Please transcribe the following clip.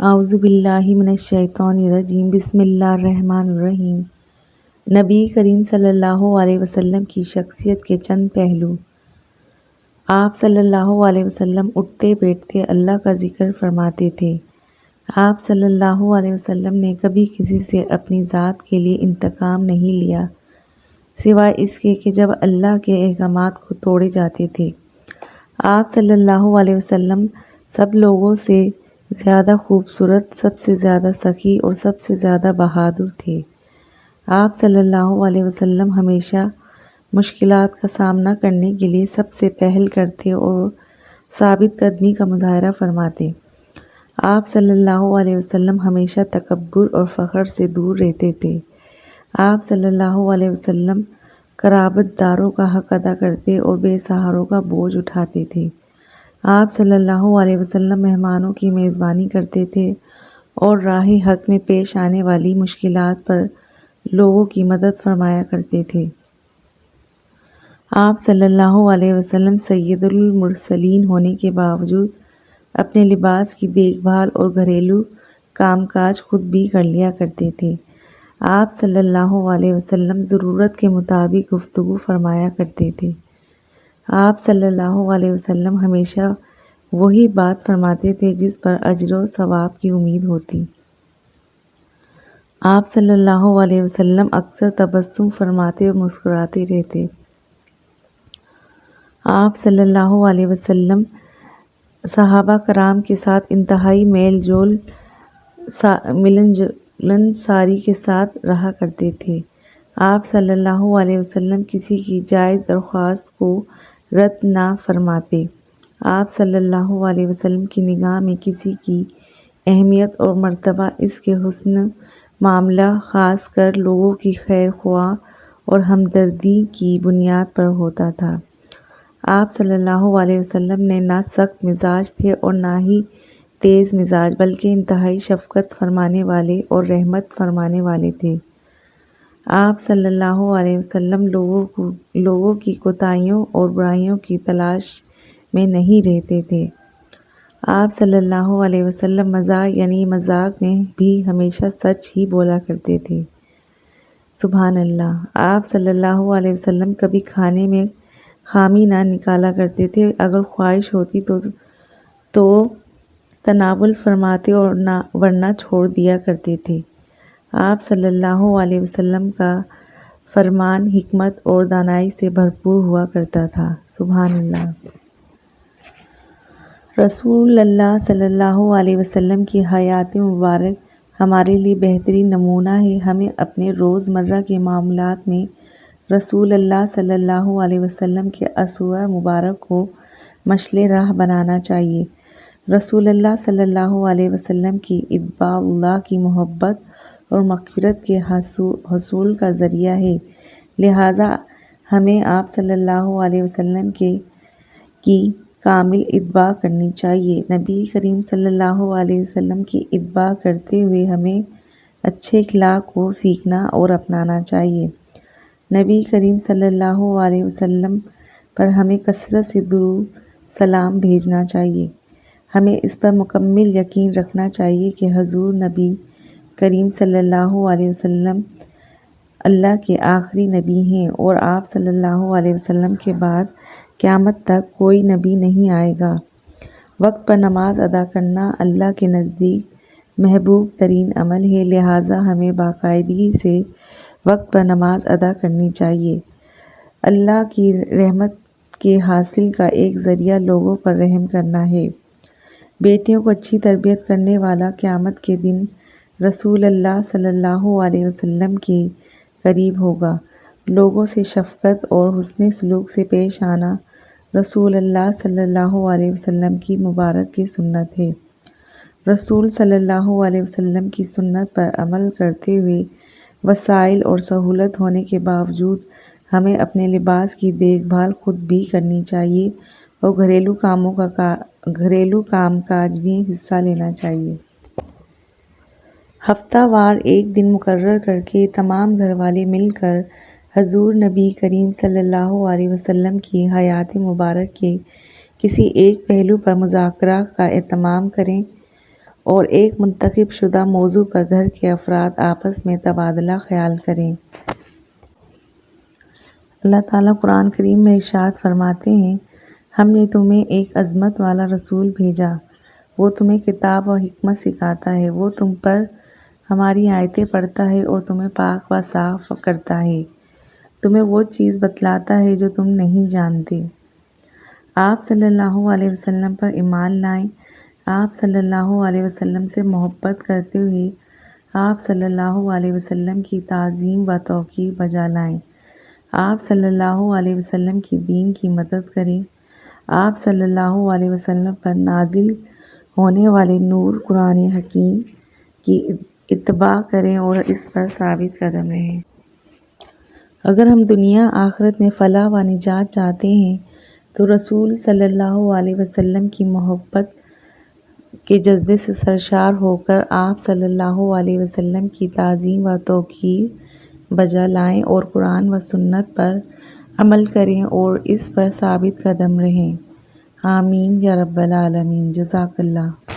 اعوذ باللہ من الشیطان الرجیم بسم اللہ الرحمن الرحیم۔ نبی کریم صلی اللہ علیہ وسلم کی شخصیت کے چند پہلو۔ آپ صلی اللہ علیہ وسلم اٹھتے بیٹھتے اللہ کا ذکر فرماتے تھے۔ آپ صلی اللہ علیہ وسلم نے کبھی کسی سے اپنی ذات کے لیے انتقام نہیں لیا سوائے اس کے کہ جب اللہ کے احکامات کو توڑے جاتے تھے۔ آپ صلی اللہ علیہ وسلم سب لوگوں سے زیادہ خوبصورت، سب سے زیادہ سخی اور سب سے زیادہ بہادر تھے۔ آپ صلی اللہ علیہ وسلم ہمیشہ مشکلات کا سامنا کرنے کے لیے سب سے پہل کرتے اور ثابت قدمی کا مظاہرہ فرماتے۔ آپ صلی اللہ علیہ وسلم ہمیشہ تکبر اور فخر سے دور رہتے تھے۔ آپ صلی اللہ علیہ وسلم قرابت داروں کا حق ادا کرتے اور بے سہاروں کا بوجھ اٹھاتے تھے۔ آپ صلی اللہ علیہ وسلم مہمانوں کی میزبانی کرتے تھے اور راہ حق میں پیش آنے والی مشکلات پر لوگوں کی مدد فرمایا کرتے تھے۔ آپ صلی اللہ علیہ وسلم سید المرسلین ہونے کے باوجود اپنے لباس کی دیکھ بھال اور گھریلو کام کاج خود بھی کر لیا کرتے تھے۔ آپ صلی اللہ علیہ وسلم ضرورت کے مطابق گفتگو فرمایا کرتے تھے۔ آپ صلی اللہ علیہ وسلم ہمیشہ وہی بات فرماتے تھے جس پر اجر و ثواب کی امید ہوتی۔ آپ صلی اللہ علیہ وسلم اکثر تبسم فرماتے اور مسکراتے رہتے۔ آپ صلی اللہ علیہ وسلم صحابہ کرام کے ساتھ انتہائی ملن جلن ساری کے ساتھ رہا کرتے تھے۔ آپ صلی اللہ علیہ وسلم کسی کی جائز درخواست کو رد نہ فرماتے۔ آپ صلی اللہ علیہ وسلم کی نگاہ میں کسی کی اہمیت اور مرتبہ اس کے حسن معاملہ، خاص کر لوگوں کی خیر خواہ اور ہمدردی کی بنیاد پر ہوتا تھا۔ آپ صلی اللہ علیہ وسلم نے نہ سخت مزاج تھے اور نہ ہی تیز مزاج، بلکہ انتہائی شفقت فرمانے والے اور رحمت فرمانے والے تھے۔ آپ صلی اللہ علیہ وسلم لوگوں کی کوتاہیوں اور برائیوں کی تلاش میں نہیں رہتے تھے۔ آپ صلی اللہ علیہ وسلم مزاح یعنی مذاق میں بھی ہمیشہ سچ ہی بولا کرتے تھے۔ سبحان اللہ۔ آپ صلی اللہ علیہ وسلم کبھی کھانے میں خامی نہ نکالا کرتے تھے۔ اگر خواہش ہوتی تو تناول فرماتے اور ورنہ چھوڑ دیا کرتے تھے۔ آپ صلی اللہ علیہ وسلم کا فرمان حکمت اور دانائی سے بھرپور ہوا کرتا تھا۔ سبحان اللہ۔ رسول اللہ صلی اللہ علیہ وسلم کی حیات مبارک ہمارے لیے بہترین نمونہ ہے۔ ہمیں اپنے روز مرہ کے معاملات میں رسول اللہ صلی اللہ علیہ وسلم کے اسوہ مبارک کو مشعل راہ بنانا چاہیے۔ رسول اللہ صلی اللہ علیہ وسلم کی اتباع اللہ کی محبت اور مغفرت کے حصول کا ذریعہ ہے، لہٰذا ہمیں آپ صلی اللہ علیہ وسلم کی کامل اتباع کرنی چاہیے۔ نبی کریم صلی اللہ علیہ وسلم کی اتباع کرتے ہوئے ہمیں اچھے اخلاق کو سیکھنا اور اپنانا چاہیے۔ نبی کریم صلی اللہ علیہ وسلم پر ہمیں کثرت سے درود سلام بھیجنا چاہیے۔ ہمیں اس پر مکمل یقین رکھنا چاہیے کہ حضور نبی کریم صلی اللہ علیہ وسلم اللہ کے آخری نبی ہیں اور آپ صلی اللہ علیہ وسلم کے بعد قیامت تک کوئی نبی نہیں آئے گا۔ وقت پر نماز ادا کرنا اللہ کے نزدیک محبوب ترین عمل ہے، لہٰذا ہمیں باقاعدگی سے وقت پر نماز ادا کرنی چاہیے۔ اللہ کی رحمت کے حاصل کا ایک ذریعہ لوگوں پر رحم کرنا ہے۔ بیٹیوں کو اچھی تربیت کرنے والا قیامت کے دن رسول اللہ صلی اللہ علیہ وسلم کے قریب ہوگا۔ لوگوں سے شفقت اور حسن سلوک سے پیش آنا رسول اللہ صلی اللہ علیہ وسلم کی مبارک کی سنت ہے۔ رسول صلی اللہ علیہ وسلم کی سنت پر عمل کرتے ہوئے وسائل اور سہولت ہونے کے باوجود ہمیں اپنے لباس کی دیکھ بھال خود بھی کرنی چاہیے اور گھریلو کام کاج میں حصہ لینا چاہیے۔ ہفتہ وار ایک دن مقرر کرکے تمام گھر والے مل کر حضور نبی کریم صلی اللہ علیہ وسلم کی حیات مبارک کے کسی ایک پہلو پر مذاکرہ کا اہتمام کریں اور ایک منتخب شدہ موضوع پر گھر کے افراد آپس میں تبادلہ خیال کریں۔ اللہ تعالیٰ قرآن کریم میں ارشاد فرماتے ہیں، ہم نے تمہیں ایک عظمت والا رسول بھیجا، وہ تمہیں کتاب و حکمت سکھاتا ہے، وہ تم پر ہماری آیتیں پڑھتا ہے اور تمہیں پاک و صاف کرتا ہے، تمہیں وہ چیز بتلاتا ہے جو تم نہیں جانتے۔ آپ صلی اللہ علیہ وسلم پر ایمان لائیں، آپ صلی اللہ علیہ وسلم سے محبت کرتے ہوئے آپ صلی اللہ علیہ وسلم کی تعظیم و توقیر بجا لائیں، آپ صلی اللہ علیہ وسلم کی دین کی مدد کریں، آپ صلی اللہ علیہ وسلم پر نازل ہونے والے نور قرآن حکیم کی اتباع کریں اور اس پر ثابت قدم رہیں۔ اگر ہم دنیا آخرت میں فلاح و نجات چاہتے ہیں تو رسول صلی اللہ علیہ وسلم کی محبت کے جذبے سے سرشار ہو کر آپ صلی اللہ علیہ وسلم کی تعظیم و توقیر بجا لائیں اور قرآن و سنت پر عمل کریں اور اس پر ثابت قدم رہیں۔ آمین یا رب العالمین۔ جزاک اللہ۔